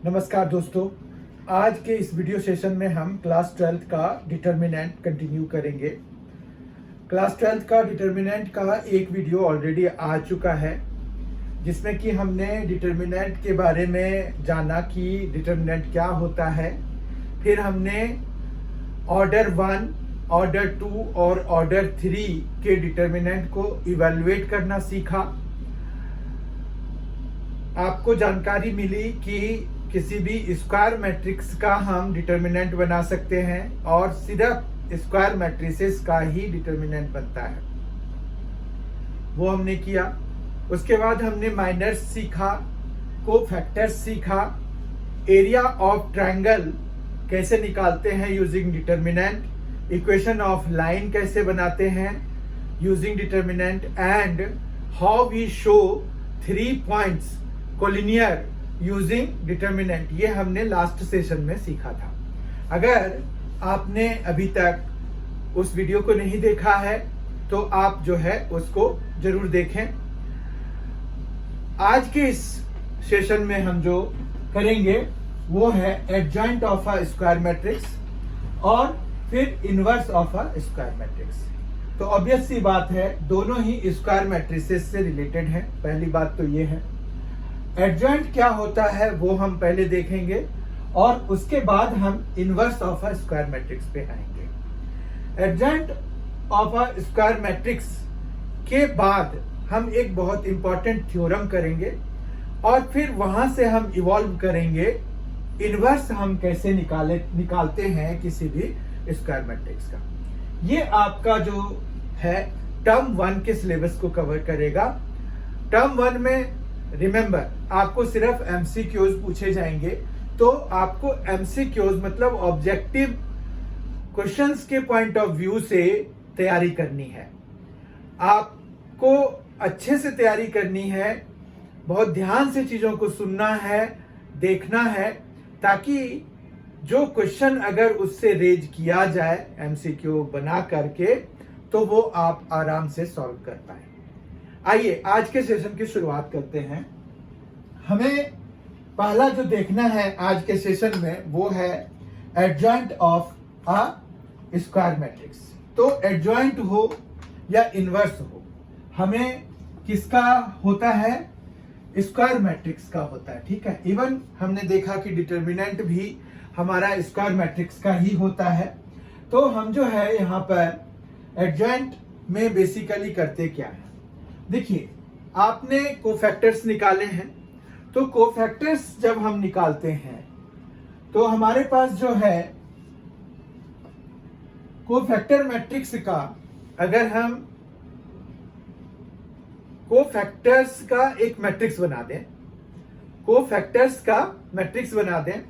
नमस्कार दोस्तों, आज के इस वीडियो सेशन में हम क्लास 12th का डिटर्मिनेंट कंटिन्यू करेंगे। क्लास 12th का डिटर्मिनेंट का एक वीडियो ऑलरेडी आ चुका है, जिसमें कि हमने डिटर्मिनेंट के बारे में जाना कि डिटर्मिनेंट क्या होता है। फिर हमने ऑर्डर 1, ऑर्डर 2 और ऑर्डर 3 के डिटर्मिनेंट को इवैल्यूएट करना सीखा। आपको जानकारी मिली कि किसी भी स्क्वायर मैट्रिक्स का हम डिटर्मिनेंट बना सकते हैं और सिर्फ स्क्वायर मैट्रिसेस का ही डिटर्मिनेंट बनता है, वो हमने किया। उसके बाद हमने माइनर्स सीखा, कोफैक्टर्स सीखा, एरिया ऑफ ट्रायंगल कैसे निकालते हैं using determinant, equation of line कैसे बनाते हैं using determinant, and how we show 3 points collinear using determinant. ये हमने लास्ट सेशन में सीखा था। अगर आपने अभी तक उस वीडियो को नहीं देखा है तो आप जो है उसको जरूर देखें। आज के इस सेशन में हम जो करेंगे वो है adjoint of a square matrix और फिर inverse of a square matrix. तो ऑब्वियस सी बात है, दोनों ही स्क्वायर मैट्रिसेस से रिलेटेड हैं। पहली बात तो ये है। एडजॉइंट क्या होता है वो हम पहले देखेंगे और उसके बाद हम inverse of a square matrix पे आएंगे। Adjoint of a square matrix के बाद हम एक बहुत इंपॉर्टेंट थ्योरम करेंगे और फिर वहां से हम इवॉल्व करेंगे इनवर्स हम कैसे निकालते हैं किसी भी स्क्वायर मैट्रिक्स का। ये आपका जो है टर्म 1 के सिलेबस को कवर करेगा। टर्म 1 में रिमेंबर आपको सिर्फ एमसीक्यूज पूछे जाएंगे, तो आपको एमसीक्यूज मतलब ऑब्जेक्टिव क्वेश्चंस के पॉइंट ऑफ व्यू से तैयारी करनी है। आपको अच्छे से तैयारी करनी है, बहुत ध्यान से चीजों को सुनना है, देखना है, ताकि जो क्वेश्चन अगर उससे रेज किया जाए एमसीक्यू बना करके तो वो आप आराम से सॉल्व कर पाए। आइए आज के सेशन की शुरुआत करते हैं। हमें पहला जो देखना है आज के सेशन में वो है adjoint of a square matrix. तो एडजॉइंट हो या इनवर्स हो, हमें किसका होता है? स्क्वायर मैट्रिक्स का होता है। ठीक है, इवन हमने देखा कि डिटर्मिनेंट भी हमारा स्क्वायर मैट्रिक्स का ही होता है। तो हम जो है यहाँ पर एडजॉइंट में बेसिकली करते क्या है, देखिए आपने कोफैक्टर्स निकाले हैं। तो कोफैक्टर्स जब हम निकालते हैं तो हमारे पास जो है कोफैक्टर मैट्रिक्स का, अगर हम कोफैक्टर्स का एक मैट्रिक्स बना दें, कोफैक्टर्स का मैट्रिक्स बना दें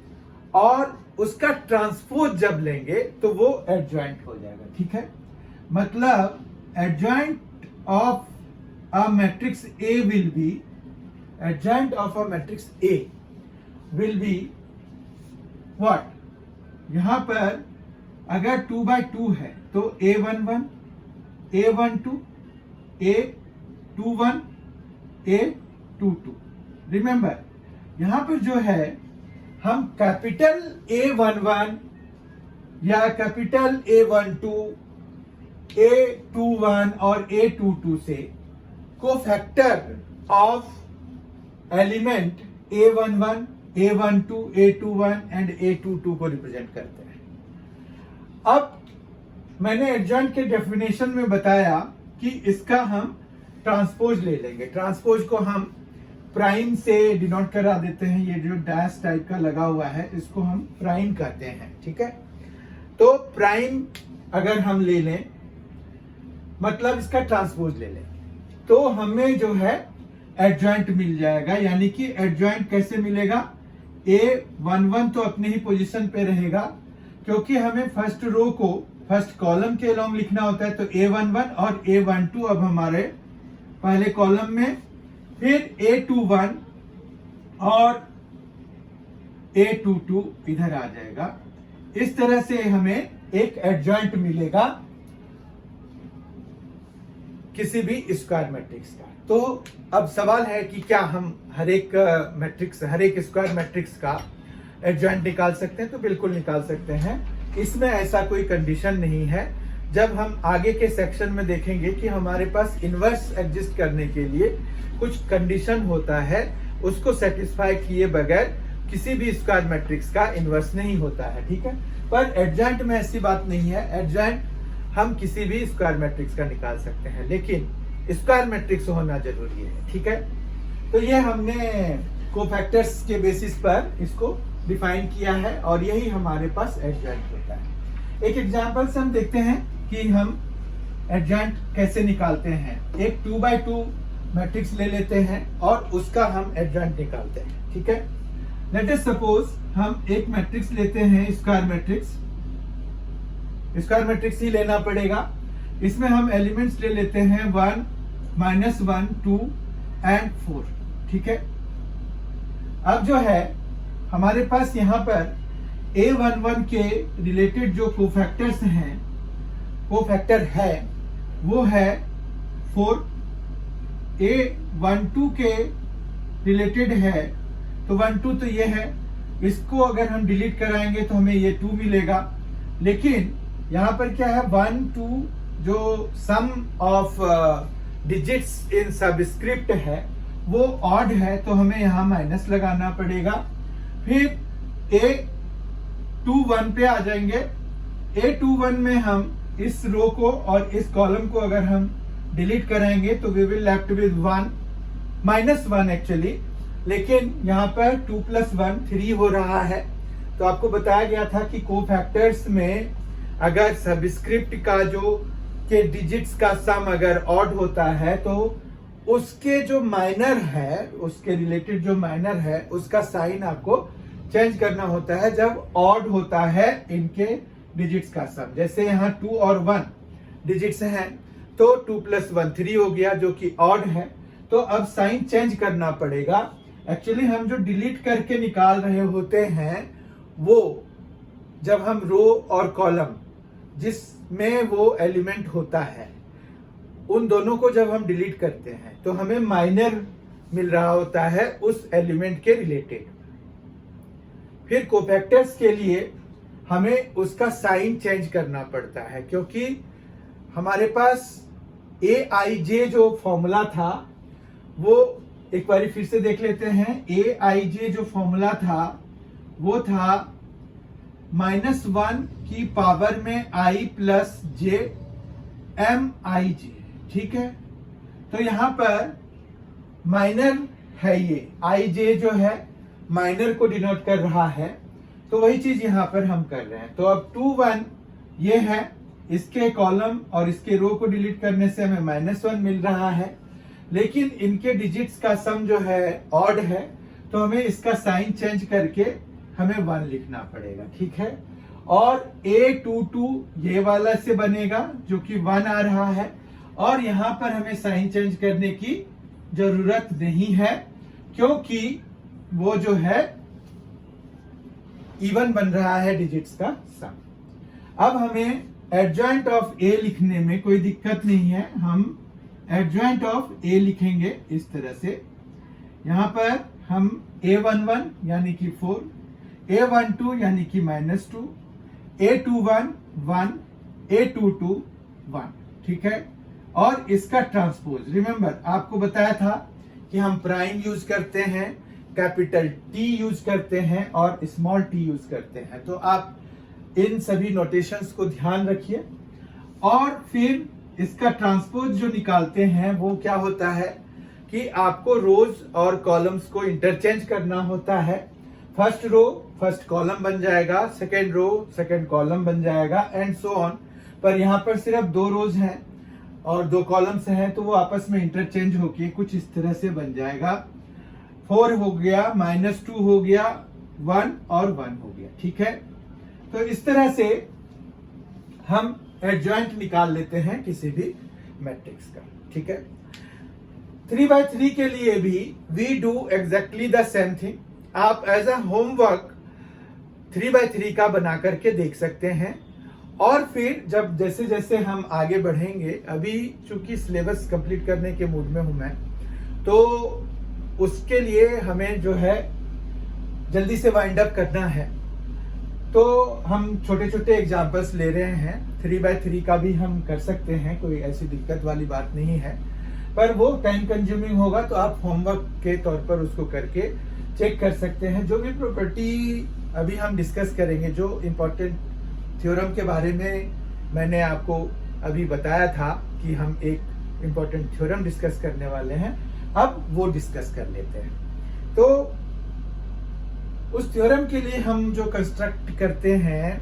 और उसका ट्रांसपोज जब लेंगे तो वो एडजॉइंट हो जाएगा। ठीक है, मतलब adjoint of a matrix A will be, adjoint of a matrix A will be what? यहां पर अगर 2 by 2 है तो A11, A12, A21, A22। Remember यहां पर जो है हम कैपिटल A11 या कैपिटल A12, A21 और A22 से cofactor of element A11, A12, A21 and A22 को रिप्रेजेंट करते हैं। अब मैंने एडजॉइंट के डेफिनेशन में बताया कि इसका हम ट्रांसपोज ले लेंगे। ट्रांसपोज को हम प्राइम से डिनोट करा देते हैं। ये जो डैश टाइप का लगा हुआ है इसको हम प्राइम कहते हैं। ठीक है, तो प्राइम अगर हम ले लें मतलब इसका ट्रांसपोज ले लें तो हमें जो है एडजॉइंट मिल जाएगा। यानी कि एडजॉइंट कैसे मिलेगा? A11 तो अपने ही पोजीशन पे रहेगा, क्योंकि हमें फर्स्ट रो को फर्स्ट कॉलम के अलोंग लिखना होता है। तो A11 और A12 अब हमारे पहले कॉलम में, फिर A21 और A22 इधर आ जाएगा। इस तरह से हमें एक एडजॉइंट मिलेगा किसी भी स्क्वायर मैट्रिक्स का। तो अब सवाल है कि क्या हम हर एक मैट्रिक्स, हर एक स्क्वायर मैट्रिक्स का एडजॉइंट निकाल सकते हैं तो बिल्कुल निकाल सकते हैं। इसमें ऐसा कोई कंडीशन नहीं है। जब हम आगे के सेक्शन में देखेंगे कि हमारे पास इनवर्स एग्जिस्ट करने के लिए कुछ कंडीशन होता है, उसको सेटिस्फाई किए बगैर किसी भी स्क्वायर मैट्रिक्स का इनवर्स नहीं होता है, ठीक है। पर एडजॉइंट में ऐसी बात नहीं है। एडजॉइंट हम किसी भी स्क्वायर मैट्रिक्स का निकाल सकते हैं, लेकिन स्क्वायर मैट्रिक्स होना जरूरी है, ठीक है। तो ये हमने कोफैक्टर्स के बेसिस पर इसको डिफाइन किया है और यही हमारे पास एडजॉइंट होता है। एक एग्जांपल से हम देखते हैं कि हम एडजॉइंट कैसे निकालते हैं। एक 2x2 मैट्रिक्स ले लेते हैं और उसका हम एडजॉइंट निकालते हैं, ठीक है। लेट अस सपोज हम एक मैट्रिक्स लेते हैं, स्क्वायर मैट्रिक्स। स्क्वायर मैट्रिक्स ही लेना पड़ेगा। इसमें हम एलिमेंट्स ले लेते हैं 1, -1, 2 एंड 4, ठीक है। अब जो है हमारे पास यहाँ पर A11 के रिलेटेड जो कोफैक्टर्स हैं, कोफैक्टर है वो है 4। A12 के रिलेटेड है तो 1, 2 तो ये है। इसको अगर हम डिलीट कराएंगे तो हमें ये 2 मिलेगा। लेकिन यहाँ पर क्या है, 1, 2 जो सम ऑफ डिजिट्स इन सबस्क्रिप्ट है वो ऑड है, तो हमें यहाँ माइनस लगाना पड़ेगा। फिर A21 पे आ जाएंगे। A21 में हम इस रो को और इस कॉलम को अगर हम डिलीट कराएंगे तो we will left with 1, -1 actually. लेकिन यहाँ पर 2 + 1 3 हो रहा है। तो आपको बताया गया था कि कोफैक्टर्स में अगर सबस्क्रिप्ट का जो के डिजिट्स का सम अगर ऑड होता है तो उसके जो माइनर है, उसके रिलेटेड जो माइनर है, उसका साइन आपको चेंज करना होता है जब ऑड होता है इनके डिजिट्स का सम। जैसे यहाँ 2 और 1 डिजिट्स हैं तो 2 + 1 3 हो गया जो कि ऑड है। तो अब साइन चेंज करना पड़ेगा। एक्चुअली हम जो डिलीट करके निकाल रहे होते हैं वो जब हम रो और कॉलम जिसमें वो एलिमेंट होता है उन दोनों को जब हम डिलीट करते हैं तो हमें माइनर मिल रहा होता है उस एलिमेंट के रिलेटेड। फिर कोफैक्टर्स के लिए हमें उसका साइन चेंज करना पड़ता है, क्योंकि हमारे पास AIJ जो फॉर्मूला था वो एक बार फिर से देख लेते हैं। AIJ जो फॉर्मूला था वो था -1 की पावर में I + j MIJ, ठीक है। तो यहां पर माइनर है, ये IJ जो है माइनर को डिनोट कर रहा है, तो वही चीज यहां पर हम कर रहे हैं। तो अब 2, 1 ये है, इसके कॉलम और इसके रो को डिलीट करने से हमें -1 मिल रहा है। लेकिन इनके डिजिट्स का सम जो है ऑड है, तो हमें इसका साइन चेंज करके हमें 1 लिखना पड़ेगा, ठीक है। और A22 ये वाला से बनेगा जो कि 1 आ रहा है, और यहां पर हमें साइन चेंज करने की जरूरत नहीं है क्योंकि वो जो है इवन बन रहा है डिजिट्स का सम। अब हमें एडजॉइंट ऑफ A लिखने में कोई दिक्कत नहीं है। हम एडजॉइंट ऑफ A लिखेंगे इस तरह से। यहां पर हम A11 यानी कि 4, A12 यानी कि -2, A21 1, A22 1, ठीक है। और इसका ट्रांसपोज, रिमेंबर आपको बताया था कि हम प्राइम यूज करते हैं, कैपिटल T यूज करते हैं और स्मॉल t यूज करते हैं। तो आप इन सभी नोटेशंस को ध्यान रखिए। और फिर इसका ट्रांसपोज जो निकालते हैं वो क्या होता है कि आपको रोज और कॉलम्स को इंटरचेंज करना होता है। फर्स्ट रो फर्स्ट कॉलम बन जाएगा, सेकेंड रो सेकेंड कॉलम बन जाएगा, एंड सो ऑन। पर यहाँ पर सिर्फ 2 रोज हैं और 2 कॉलम्स हैं, तो वो आपस में इंटरचेंज होके कुछ इस तरह से बन जाएगा। 4 हो गया, -2 हो गया, 1 और 1 हो गया, ठीक है। तो इस तरह से हम एडजॉइंट निकाल लेते हैं किसी भी मैट्रिक्स का, ठीक है। 3x3 के लिए भी we do exactly the same thing. आप एज अ होमवर्क 3x3 का बना करके देख सकते हैं। और फिर जब जैसे जैसे हम आगे बढ़ेंगे, अभी चूंकि सिलेबस कंप्लीट करने के मूड में हूं मैं, तो उसके लिए हमें जो है जल्दी से वाइंड अप करना है, तो हम छोटे छोटे एग्जाम्पल्स ले रहे हैं। 3x3 का भी हम कर सकते हैं, कोई ऐसी दिक्कत वाली बात नहीं है, पर वो टाइम कंज्यूमिंग होगा, तो आप होमवर्क के तौर पर उसको करके चेक कर सकते हैं। जो भी प्रॉपर्टी अभी हम डिस्कस करेंगे, जो इम्पोर्टेंट थ्योरम के बारे में मैंने आपको अभी बताया था कि हम एक इम्पोर्टेंट थ्योरम डिस्कस करने वाले हैं, अब वो डिस्कस कर लेते हैं। तो उस थ्योरम के लिए हम जो कंस्ट्रक्ट करते हैं,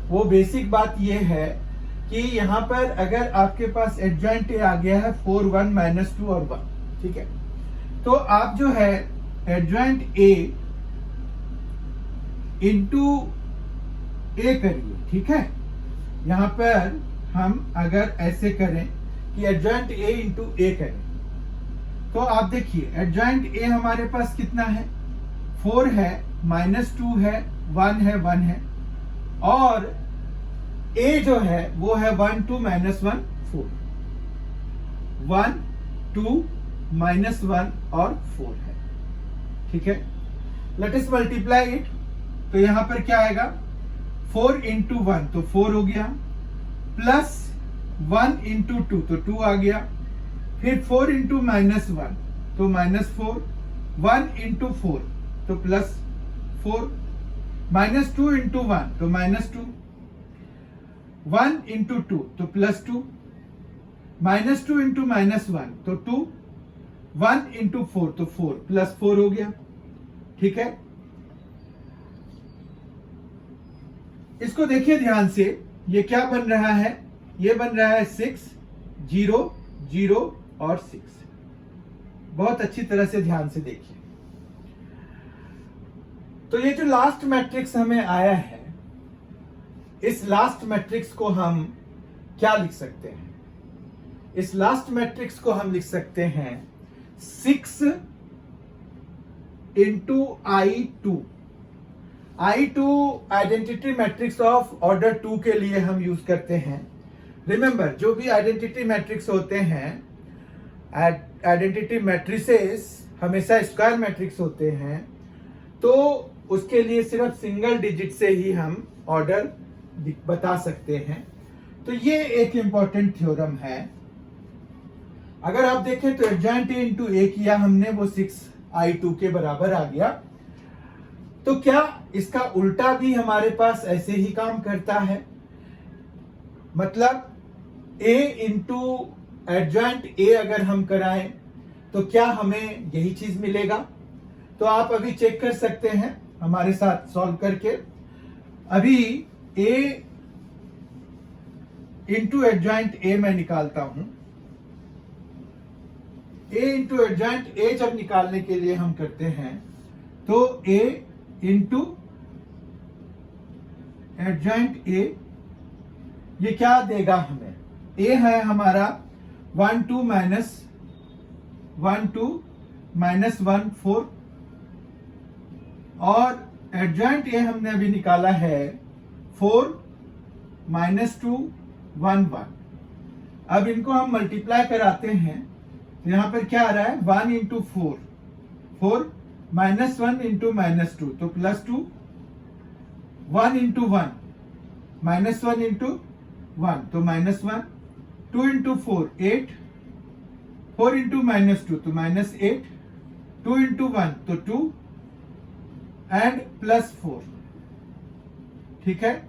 वो बेसिक बात ये है कि यहाँ पर अगर आपके पास एडजॉइंट ए आ गया है 4 1 -2 और 1, ठीक है, तो आप जो है एडजॉइंट ए इंटू ए करिए, ठीक है। यहाँ पर हम अगर ऐसे करें कि एडजॉइंट ए इंटू ए करें, तो आप देखिए एडजॉइंट ए हमारे पास कितना है, 4 है, -2 है, 1 है, 1 है, और ए जो है वो है 1 2 -1 4, 1 2 -1 और 4 है, ठीक है। लेट अस मल्टीप्लाई इट, तो यहां पर क्या आएगा, 4 इंटू 1 तो 4 हो गया, प्लस 1 इंटू 2 तो 2 आ गया, फिर 4 इंटू -1 तो -4, 1 इंटू 4 तो +4, -2 इंटू 1 तो -2, 1 इंटू 2 तो +2, -2 इंटू -1 तो 2, 1 इंटू 4 तो 4, +4 हो गया, ठीक है। इसको देखिए ध्यान से, ये क्या बन रहा है, ये बन रहा है 6 0 0 और 6। बहुत अच्छी तरह से ध्यान से देखिए। तो ये जो लास्ट मैट्रिक्स हमें आया है, इस लास्ट मैट्रिक्स को हम क्या लिख सकते हैं, इस लास्ट मैट्रिक्स को हम लिख सकते हैं 6 into I2। I2 identity matrix of order 2 के लिए हम यूज करते हैं। रिमेंबर, जो भी आइडेंटिटी मैट्रिक्स होते हैं, आइडेंटिटी मैट्रिसेस हमेशा स्क्वायर मैट्रिक्स होते हैं, तो उसके लिए सिर्फ सिंगल डिजिट से ही हम ऑर्डर बता सकते हैं। तो ये एक इंपॉर्टेंट थ्योरम है। अगर आप देखें तो एडजॉइंट ए इंटू ए किया हमने, वो 6I2 के बराबर आ गया। तो क्या इसका उल्टा भी हमारे पास ऐसे ही काम करता है, मतलब a इंटू एडजॉइंट ए अगर हम कराएं तो क्या हमें यही चीज मिलेगा? तो आप अभी चेक कर सकते हैं हमारे साथ सॉल्व करके। अभी a इंटू एडजॉइंट ए मैं निकालता हूं। a इंटू एडजॉइंट ए जब निकालने के लिए हम करते हैं, तो a इंटू एडजॉइंट ए, ये क्या देगा हमें? a है हमारा 1 2 -1 2 -1 4, और एडजॉइंट ए हमने अभी निकाला है 4 -2 1 1। अब इनको हम मल्टीप्लाई कराते हैं, तो यहां पर क्या आ रहा है, 1 इंटू 4 4 -1 इंटू -2 तो +2, 1 इंटू 1 -1 इंटू 1 तो -1, 2 इंटू 4 8, 4 इंटू -2 तो -8, 2 इंटू 1 तो 2 एंड +4, ठीक है।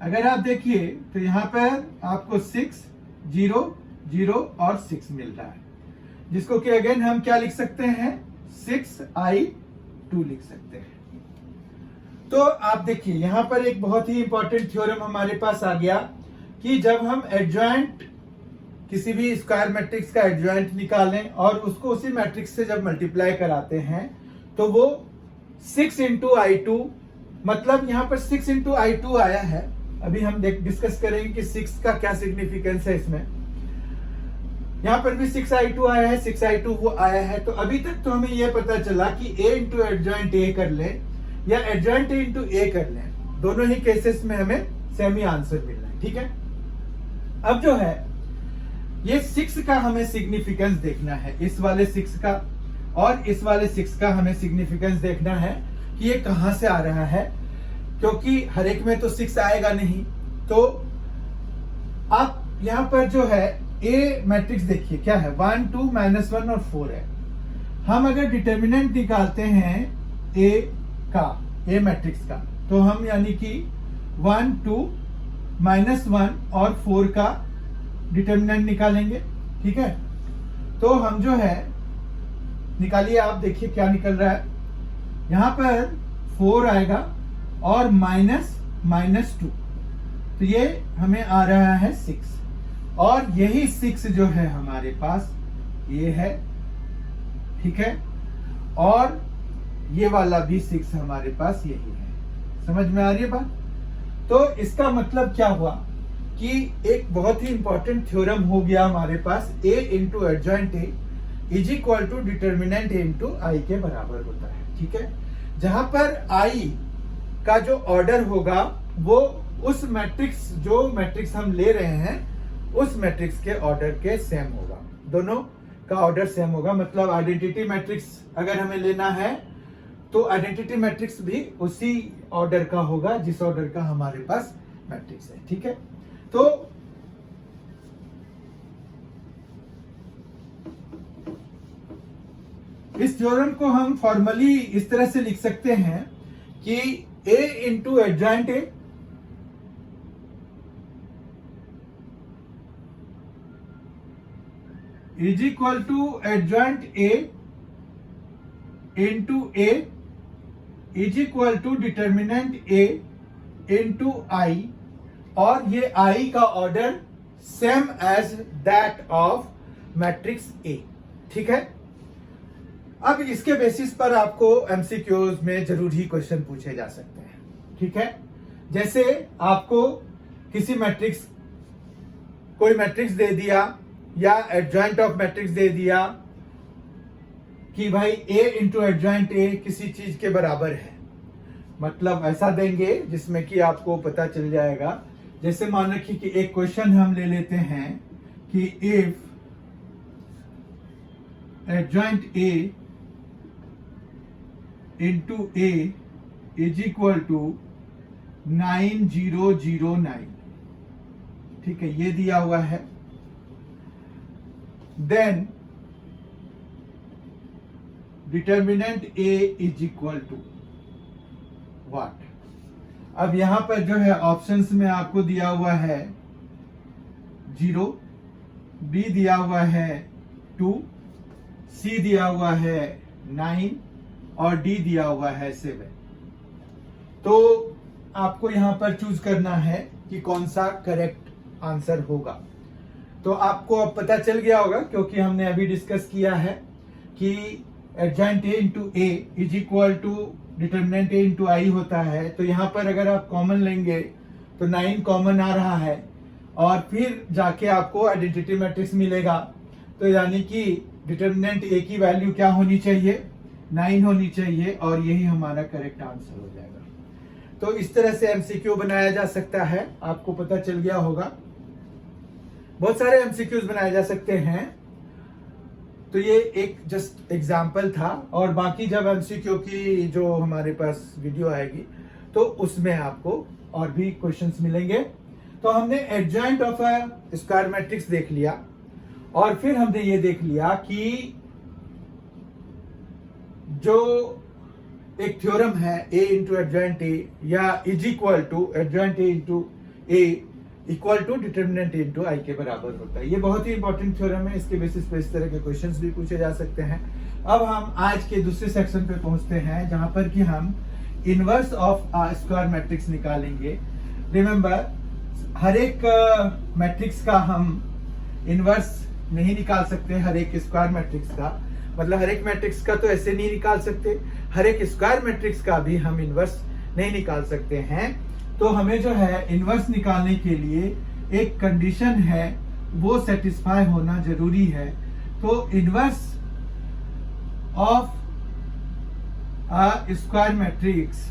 अगर आप देखिए तो यहां पर आपको 6 0 0 और 6 मिल रहा है, जिसको कि अगेन हम क्या लिख सकते हैं, 6I2 लिख सकते हैं। तो आप देखिए यहां पर एक बहुत ही इंपॉर्टेंट थ्योरम हमारे पास आ गया कि जब हम एडजॉइंट, किसी भी स्क्वायर मैट्रिक्स का एडजॉइंट निकालें और उसको उसी मैट्रिक्स से जब मल्टीप्लाई कराते हैं, तो वो 6 इंटू I2, मतलब यहां पर 6 इंटू I2 आया है। अभी हम डिस्कस करेंगे कि 6 का क्या सिग्निफिकेंस है इसमें। यहां पर भी 6I2 आया है, 6I2 वो आया है। तो अभी तक तो हमें यह पता चला कि a इंटू एडजॉइंट ए कर लें या एडजॉइंट ए इंटू ए कर लें, दोनों ही केसेस में हमें सेम ही आंसर मिल रहा है, ठीक है। अब जो है ये 6 का हमें सिग्निफिकेंस देखना है, इस वाले 6 का और इस वाले 6 का हमें सिग्निफिकेंस देखना है। कि ये कहां से आ रहा है, क्योंकि हर एक में तो 6 आएगा नहीं। तो आप यहां पर जो है ए मैट्रिक्स देखिए क्या है, 1 2 -1 और 4 है। हम अगर डिटर्मिनेंट निकालते हैं ए का, ए मैट्रिक्स का, तो हम यानी कि 1 2 -1 और 4 का डिटर्मिनेंट निकालेंगे। ठीक है, तो हम जो है निकालिए, आप देखिए क्या निकल रहा है। यहां पर 4 आएगा और -2, तो ये हमें आ रहा है 6, और यही 6 जो है हमारे पास ये है। ठीक है, और ये वाला भी 6 हमारे पास यही है। समझ में आ रही है बात? तो इसका मतलब क्या हुआ कि एक बहुत ही इंपॉर्टेंट थ्योरम हो गया हमारे पास, a into adjoint A is equal to determinant a into I के बराबर होता है। ठीक है, जहां पर i का जो ऑर्डर होगा वो उस मैट्रिक्स, जो मैट्रिक्स हम ले रहे हैं उस मैट्रिक्स के ऑर्डर के सेम होगा, दोनों का ऑर्डर सेम होगा। मतलब आइडेंटिटी मैट्रिक्स अगर हमें लेना है तो आइडेंटिटी मैट्रिक्स भी उसी ऑर्डर का होगा जिस ऑर्डर का हमारे पास मैट्रिक्स है। ठीक है, तो इस थ्योरम को हम फॉर्मली इस तरह से लिख सकते हैं कि a into adjoint A is equal to adjoint A into A is equal to determinant A into I, और ये आई का order same as that of matrix A. ठीक है, अब इसके बेसिस पर आपको एमसीक्यूज में जरूर ही क्वेश्चन पूछे जा सकते हैं। ठीक है, जैसे आपको किसी मैट्रिक्स, कोई मैट्रिक्स दे दिया या एडजॉइंट ऑफ मैट्रिक्स दे दिया कि भाई a इंटू एडजॉइंट ए किसी चीज के बराबर है, मतलब ऐसा देंगे जिसमें कि आपको पता चल जाएगा। जैसे मान रखिए कि एक क्वेश्चन हम ले लेते हैं कि if adjoint a into a is equal to 9009, ठीक है, ये दिया हुआ है। Then determinant a is equal to what. अब यहां पर जो है ऑप्शंस में आपको दिया हुआ है 0, b दिया हुआ है 2, c दिया हुआ है 9 और d दिया हुआ है 7। तो आपको यहां पर चूज करना है कि कौन सा करेक्ट आंसर होगा। तो आपको अब पता चल गया होगा, क्योंकि हमने अभी डिस्कस किया है कि adjoint a into A is equal to determinant a into I होता है। तो यहां पर अगर आप कॉमन लेंगे तो 9 कॉमन आ रहा है, और फिर जाके आपको आइडेंटिटी मैट्रिक्स मिलेगा। तो यानी कि डिटर्मिनेंट a की वैल्यू क्या होनी चाहिए, 9 होनी चाहिए, और यही हमारा करेक्ट आंसर हो जाएगा। तो इस तरह से एमसीक्यू बनाया जा सकता है, आपको पता चल गया होगा। बहुत सारे एमसीक्यूज बनाए जा सकते हैं, तो ये एक जस्ट एग्जाम्पल था, और बाकी जब एमसीक्यू की जो हमारे पास वीडियो आएगी तो उसमें आपको और भी क्वेश्चंस मिलेंगे। तो हमने adjoint of a square matrix देख लिया, और फिर हमने ये देख लिया कि जो एक थ्योरम है a इंटू एडजॉइंट ए या is equal to adjoint A into A equal to determinant a into I के बराबर होता है। ये बहुत ही इंपॉर्टेंट थ्योरम है, इसके बेसिस पे इस तरह के क्वेश्चंस भी पूछे जा सकते हैं। अब हम आज के दूसरे सेक्शन पे पहुंचते हैं, जहां पर कि हम इनवर्स ऑफ स्क्वायर मैट्रिक्स निकालेंगे। रिमेंबर, हर एक मैट्रिक्स का हम इनवर्स नहीं निकाल सकते, हर एक स्क्वायर मैट्रिक्स का, मतलब हर एक मैट्रिक्स का तो ऐसे नहीं निकाल सकते, हर एक स्क्वायर मैट्रिक्स का भी हम इनवर्स नहीं निकाल सकते हैं। तो हमें जो है इनवर्स निकालने के लिए एक कंडीशन है, वो सेटिस्फाई होना जरूरी है। तो inverse of a square matrix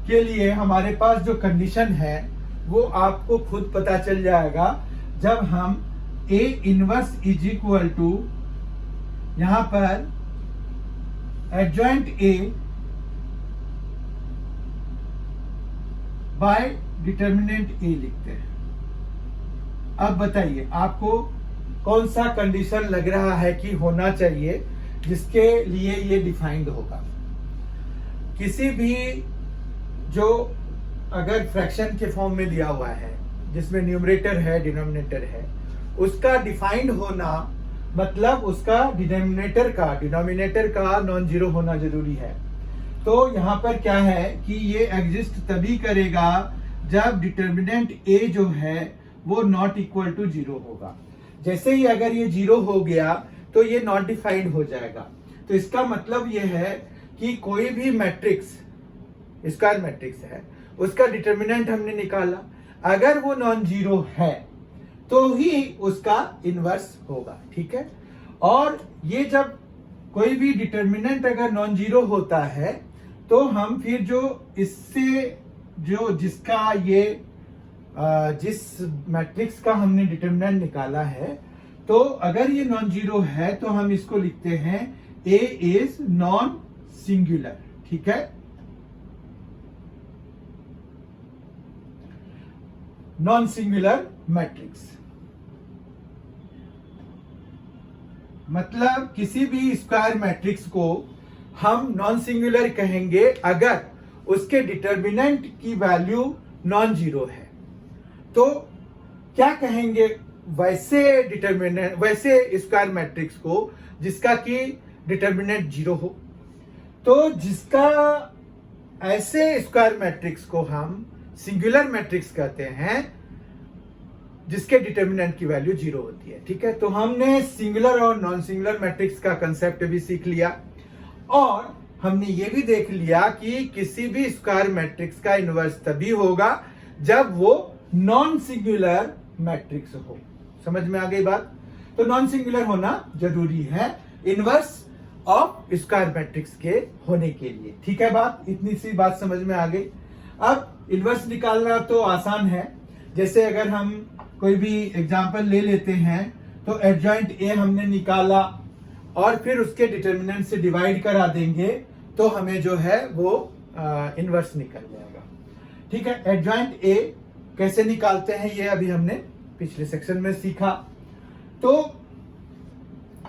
के लिए हमारे पास जो कंडीशन है वो आपको खुद पता चल जाएगा जब हम A inverse is equal to यहां पर adjoint A by determinant A लिखते हैं। अब बताइए आपको कौन सा कंडीशन लग रहा है कि होना चाहिए जिसके लिए ये डिफाइंड होगा। किसी भी जो अगर फ्रैक्शन के फॉर्म में दिया हुआ है जिसमें न्यूमरेटर है डिनोमिनेटर है, उसका डिफाइंड होना मतलब उसका डिनोमिनेटर का नॉन जीरो होना जरूरी है। तो यहां पर क्या है कि ये एग्जिस्ट तभी करेगा जब डिटर्मिनेंट ए जो है वो नॉट इक्वल टू जीरो होगा। जैसे ही अगर ये जीरो हो गया तो ये नॉट डिफाइंड हो जाएगा। तो इसका मतलब ये है कि कोई भी मैट्रिक्स स्क्वायर मैट्रिक्स है उसका डिटर्मिनेंट हमने निकाला, अगर वो नॉन जीरो है तो ही उसका इनवर्स होगा। ठीक है, और ये जब कोई भी डिटर्मिनेंट अगर नॉन जीरो होता है तो हम फिर जो इससे जो जिसका ये जिस मैट्रिक्स का हमने डिटर्मिनेंट निकाला है, तो अगर ये नॉन जीरो है तो हम इसको लिखते हैं ए इज नॉन सिंगुलर। ठीक है, नॉन सिंगुलर मैट्रिक्स मतलब किसी भी स्क्वायर मैट्रिक्स को हम नॉन सिंगुलर कहेंगे अगर उसके डिटर्मिनेंट की वैल्यू नॉन जीरो है। तो क्या कहेंगे वैसे स्क्वायर मैट्रिक्स को जिसका कि डिटर्मिनेंट जीरो हो। तो जिसका ऐसे स्क्वायर मैट्रिक्स को हम सिंगुलर मैट्रिक्स कहते हैं जिसके डिटर्मिनेंट की वैल्यू जीरो होती है। ठीक है, तो हमने सिंगुलर और नॉन सिंगुलर मैट्रिक्स का कंसेप्ट भी सीख लिया और हमने ये भी देख लिया कि किसी भी स्क्वायर मैट्रिक्स का इनवर्स तभी होगा जब वो नॉन सिंगुलर मैट्रिक्स हो। समझ में आ गई बात? तो नॉन सिंगुलर होना जरूरी है इनवर्स ऑफ स्क्वायर मैट्रिक्स के होने के लिए। ठीक है, बात इतनी सी बात समझ में आ गई। अब इनवर्स निकालना तो आसान है। जैसे अगर हम कोई भी एग्जांपल ले लेते हैं तो एडजॉइंट ए हमने निकाला और फिर उसके डिटर्मिनेंट से डिवाइड करा देंगे तो हमें जो है वो इनवर्स निकल जाएगा। ठीक है, एडजॉइंट ए कैसे निकालते हैं ये अभी हमने पिछले सेक्शन में सीखा। तो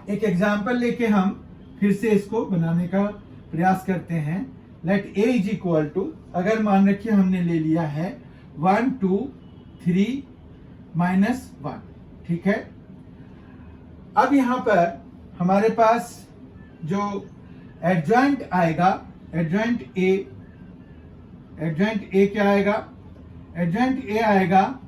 एक एग्जांपल लेके हम फिर से इसको बनाने का प्रयास करते हैं। Let A is equal to, अगर मान रखिए हमने ले लिया है 1 2 3 -1। ठीक है, अब यहां पर हमारे पास जो एडजॉइंट आएगा, एडजॉइंट ए क्या आएगा? एडजॉइंट ए आएगा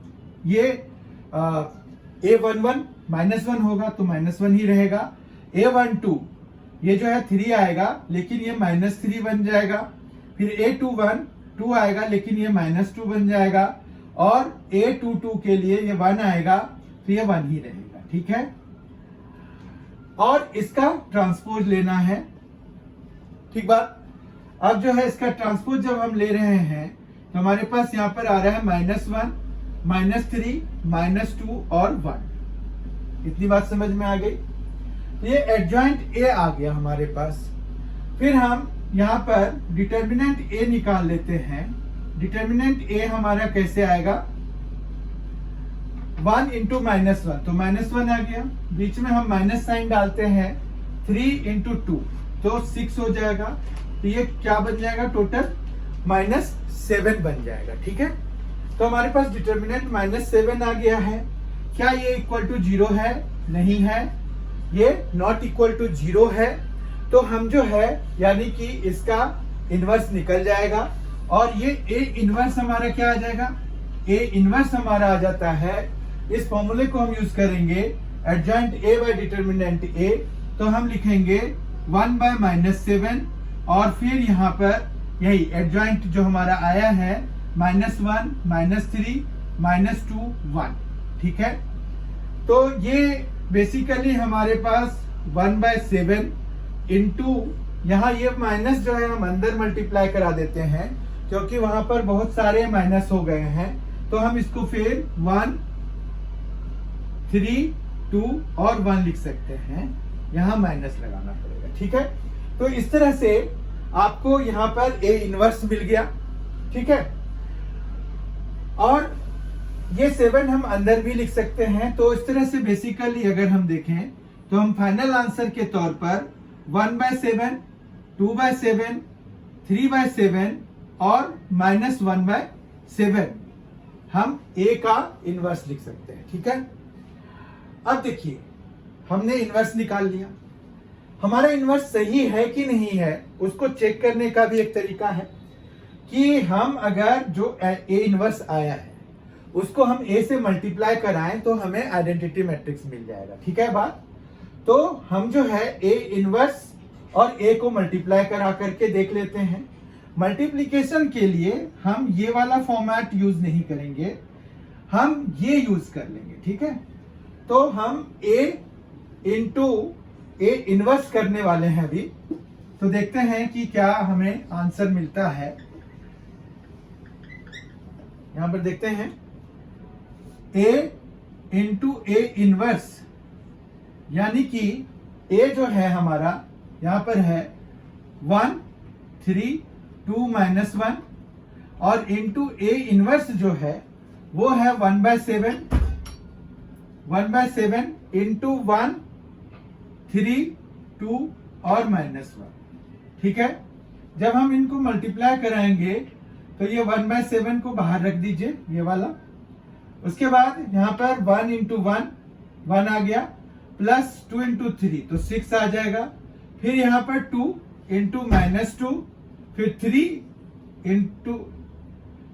ये A11 -1 होगा तो -1 ही रहेगा। A12 ये जो है 3 आएगा लेकिन ये -3 बन जाएगा। फिर A21 2 आएगा लेकिन ये -2 बन जाएगा और A22 के लिए ये 1 आएगा तो ये 1 ही रहेगा। ठीक है, और इसका ट्रांसपोज लेना है। ठीक बात। अब जो है इसका ट्रांसपोज जब हम ले रहे हैं तो हमारे पास यहां पर आ रहा है -1 -3 -2 और 1। इतनी बात समझ में आ गई। ये एडजॉइंट ए आ गया हमारे पास। फिर हम यहां पर डिटर्मिनेंट ए निकाल लेते हैं। डिटर्मिनेंट ए हमारा कैसे आएगा? 1 × -1 तो -1 आ गया, बीच में हम माइनस साइन डालते हैं। 3 × 2 तो 6 हो जाएगा। तो ये क्या बन जाएगा? टोटल -7 बन जाएगा। ठीक है, तो हमारे पास डिटर्मिनेंट -7 आ गया है। क्या ये इक्वल टू 0 है? नहीं है, ये नॉट इक्वल टू 0 है। तो हम जो है यानी कि इसका इनवर्स निकल जाएगा और ये ए इनवर्स हमारा क्या आ जाएगा? ए इनवर्स हमारा आ जाता है। इस फॉर्मूले को हम यूज करेंगे एडजॉइंट ए बाय डिटर्मिनेंट ए। तो हम लिखेंगे 1/-7 और फिर यहाँ पर यही एडजॉइंट जो हमारा आया है -1 -3 -2 1। ठीक है, तो ये बेसिकली हमारे पास 1/7 इंटू यहाँ ये माइनस जो है हम अंदर मल्टीप्लाई करा देते हैं क्योंकि वहां पर बहुत सारे माइनस हो गए हैं। तो हम इसको फिर 1 3 2 और 1 लिख सकते हैं, यहां माइनस लगाना पड़ेगा। ठीक है, तो इस तरह से आपको यहां पर ए इनवर्स मिल गया। ठीक है, और ये 7 हम अंदर भी लिख सकते हैं। तो इस तरह से बेसिकली अगर हम देखें तो हम फाइनल आंसर के तौर पर 1/7, 2/7, 3/7 और -1/7 हम ए का इनवर्स लिख सकते हैं। ठीक है, अब देखिए हमने इनवर्स निकाल लिया। हमारा इनवर्स सही है कि नहीं है उसको चेक करने का भी एक तरीका है कि हम अगर जो ए इनवर्स आया है उसको हम ए से मल्टीप्लाई कराएं तो हमें आइडेंटिटी मैट्रिक्स मिल जाएगा। ठीक है बात, तो हम जो है ए इनवर्स और ए को मल्टीप्लाई करा करके देख लेते हैं। मल्टीप्लीकेशन के लिए हम ये वाला फॉर्मेट यूज नहीं करेंगे, हम ये यूज कर लेंगे। ठीक है, तो हम ए इंटू ए इनवर्स करने वाले हैं अभी, तो देखते हैं कि क्या हमें आंसर मिलता है। यहां पर देखते हैं ए इंटू ए इनवर्स, यानी कि ए जो है हमारा यहां पर है 1, 3, 2 -1 और इंटू ए इनवर्स जो है वो है 1/7, 1/7 इंटू 1, 3, 2 और -1। ठीक है, जब हम इनको मल्टीप्लाई कराएंगे तो ये 1/7 को बाहर रख दीजिए, ये वाला। उसके बाद यहां पर 1 इंटू 1 1 आ गया, प्लस 2 इंटू 3 तो 6 आ जाएगा। फिर यहां पर 2 इंटू -2, फिर 3 इंटू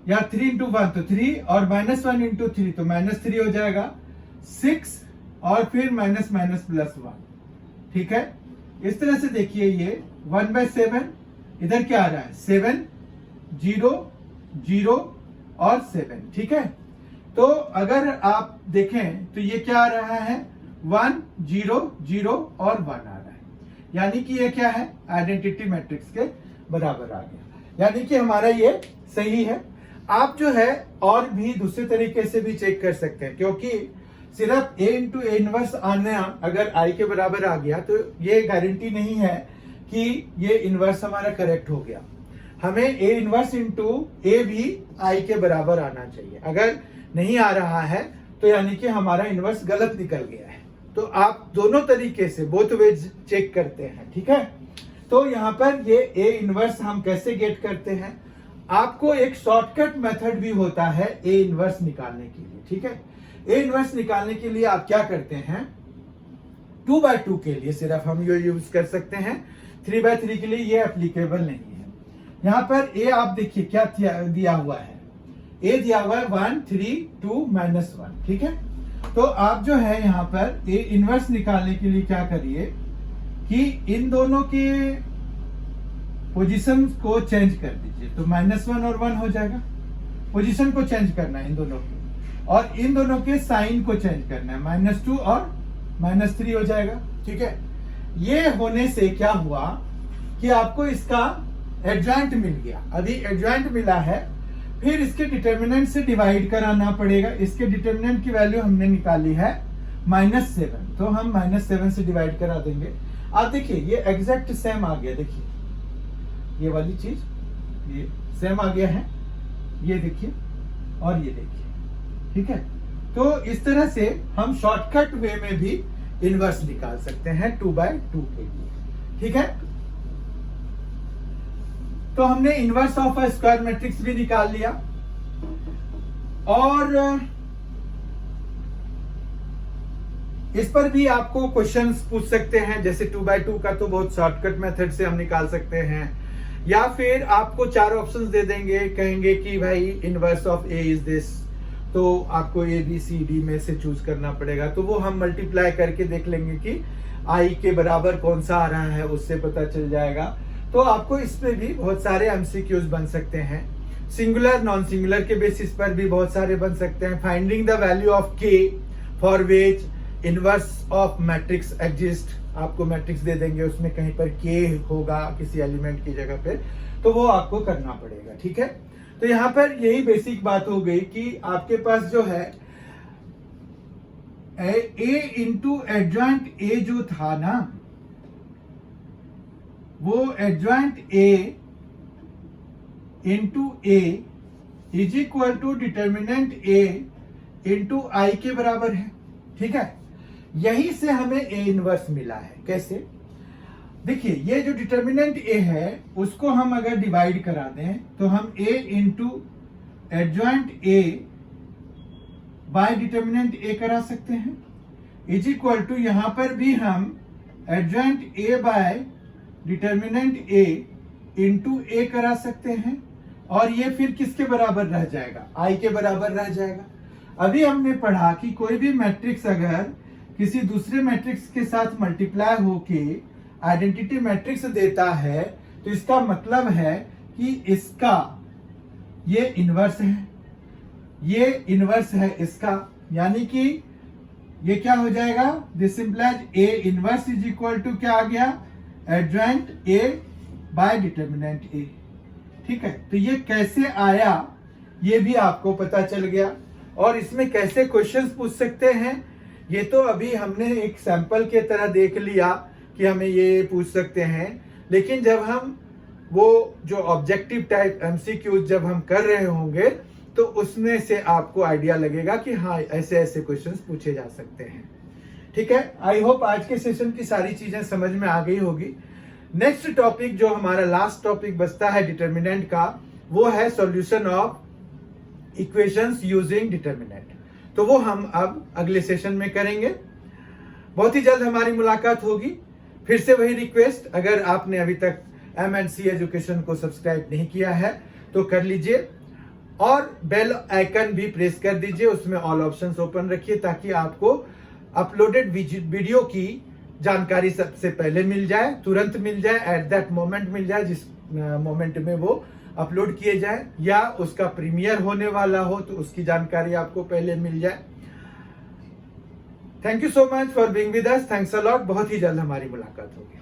या 3 इंटू 1 तो 3 और -1 इंटू 3 तो -3 हो जाएगा, 6 और फिर माइनस प्लस 1। ठीक है, इस तरह से देखिए ये 1/7 इधर क्या आ रहा है 7, 0, 0 और 7। ठीक है, तो अगर आप देखें तो ये क्या आ रहा है 1, 0, 0 और 1 आ रहा है, यानी कि ये क्या है आइडेंटिटी मैट्रिक्स के बराबर आ गया, यानी कि हमारा ये सही है। आप जो है और भी दूसरे तरीके से भी चेक कर सकते हैं, क्योंकि सिर्फ ए इंटू ए इनवर्स आना अगर आई के बराबर आ गया तो ये गारंटी नहीं है कि ये इनवर्स हमारा करेक्ट हो गया। हमें ए इनवर्स इंटू ए भी आई के बराबर आना चाहिए। अगर नहीं आ रहा है तो यानी कि हमारा इनवर्स गलत निकल गया है। तो आप दोनों तरीके से बोथ वेज चेक करते हैं। ठीक है, तो यहाँ पर ये ए इनवर्स हम कैसे गेट करते हैं, आपको एक शॉर्टकट मेथड भी होता है ए इनवर्स निकालने के लिए। ठीक है, ए इनवर्स निकालने के लिए आप क्या करते हैं 2/2 के लिए सिर्फ हम ये यूज कर सकते हैं, 3/3 के लिए ये एप्लीकेबल नहीं है। यहाँ पर ए आप देखिए क्या दिया हुआ है, ए दिया हुआ है 1, 3, 2 -1। ठीक है, तो आप जो है यहाँ पर ए इनवर्स निकालने के लिए क्या करिए कि इन दोनों के पोजीशन को चेंज कर दीजिए, तो -1 और 1 हो जाएगा। पोजीशन को चेंज करना है इन दोनों की, और इन दोनों के साइन को चेंज करना है, -2 और -3 हो जाएगा। ठीक है, ये होने से क्या हुआ कि आपको इसका एडजॉइंट मिल गया। अभी एडजॉइंट मिला है, फिर इसके डिटर्मिनेंट से डिवाइड कराना पड़ेगा। इसके डिटर्मिनेंट की वैल्यू हमने निकाली है -7, तो हम -7 से डिवाइड करा देंगे। आप देखिए ये एग्जैक्ट सेम आ गया, देखिए ये वाली चीज ये सेम आ गया है, ये देखिए और ये देखिए। ठीक है, तो इस तरह से हम शॉर्टकट वे में भी इनवर्स निकाल सकते हैं 2/2 के लिए। ठीक है, तो हमने inverse of a square matrix भी निकाल लिया, और इस पर भी आपको क्वेश्चंस पूछ सकते हैं, जैसे 2/2 का तो बहुत शॉर्टकट मेथड से हम निकाल सकते हैं, या फिर आपको 4 ऑप्शंस दे देंगे, कहेंगे कि भाई inverse of A is this, तो आपको ए बी सी डी में से चूज करना पड़ेगा। तो वो हम मल्टीप्लाई करके देख लेंगे कि आई के बराबर कौन सा आ रहा है, उससे पता चल जाएगा। तो आपको इसमें भी बहुत सारे एमसीक्यूज बन सकते हैं, सिंगुलर नॉन सिंगुलर के बेसिस पर भी बहुत सारे बन सकते हैं। फाइंडिंग द वैल्यू ऑफ के for which inverse of matrix exist, आपको मैट्रिक्स दे देंगे, उसमें कहीं पर के होगा किसी एलिमेंट की जगह पे, तो वो आपको करना पड़ेगा। ठीक है, तो यहाँ पर यही बेसिक बात हो गई कि आपके पास जो है ए इंटू एडजॉइंट ए जो था ना, वो adjoint A into A is equal to determinant A into I के बराबर है। ठीक है, यहीं से हमें ए इनवर्स मिला है। कैसे? देखिए, ये जो डिटर्मिनेंट ए है उसको हम अगर डिवाइड करा दें तो हम A into adjoint A by determinant A करा सकते हैं, इज इक्वल टू यहां पर भी हम adjoint A by determinant A into A करा सकते हैं, और ये फिर किसके बराबर रह जाएगा? आई के बराबर रह जाएगा। अभी हमने पढ़ा कि कोई भी मैट्रिक्स अगर किसी दूसरे मैट्रिक्स के साथ मल्टीप्लाई होके आइडेंटिटी मैट्रिक्स देता है तो इसका मतलब है कि इसका ये इनवर्स है, ये इनवर्स है इसका, यानी कि ये क्या हो जाएगा? This implies A inverse is equal to क्या आ गया? Adjoint A by determinant A. ठीक है, तो ये कैसे आया ये भी आपको पता चल गया। और इसमें कैसे क्वेश्चंस पूछ सकते हैं ये तो अभी हमने एक सैंपल के तरह देख लिया कि हमें ये पूछ सकते हैं, लेकिन जब हम वो जो ऑब्जेक्टिव टाइप एमसीक्यूज जब हम कर रहे होंगे तो उसमें से आपको आइडिया लगेगा कि हाँ ऐसे ऐसे क्वेश्चंस पूछे जा सकते हैं। ठीक है, आई होप आज के सेशन की सारी चीजें समझ में आ गई होगी। नेक्स्ट टॉपिक जो हमारा लास्ट टॉपिक बचता है डिटर्मिनेंट का, वो है solution of equations using determinant. तो वो हम अब अगले सेशन में करेंगे। बहुत ही जल्द हमारी मुलाकात होगी। फिर से वही रिक्वेस्ट, अगर आपने अभी तक M&C एजुकेशन को सब्सक्राइब नहीं किया है तो कर लीजिए, और बेल आइकन भी प्रेस कर दीजिए, उसमें ऑल ऑप्शंस ओपन रखिए ताकि आपको अपलोडेड वीडियो की जानकारी सबसे पहले मिल जाए, तुरंत मिल जाए, एट दैट मोमेंट मिल जाए, जिस मोमेंट में वो अपलोड किए जाए, या उसका प्रीमियर होने वाला हो तो उसकी जानकारी आपको पहले मिल जाए। Thank you so much for being with us. Thanks a lot. बहुत ही जल्द हमारी मुलाकात होगी।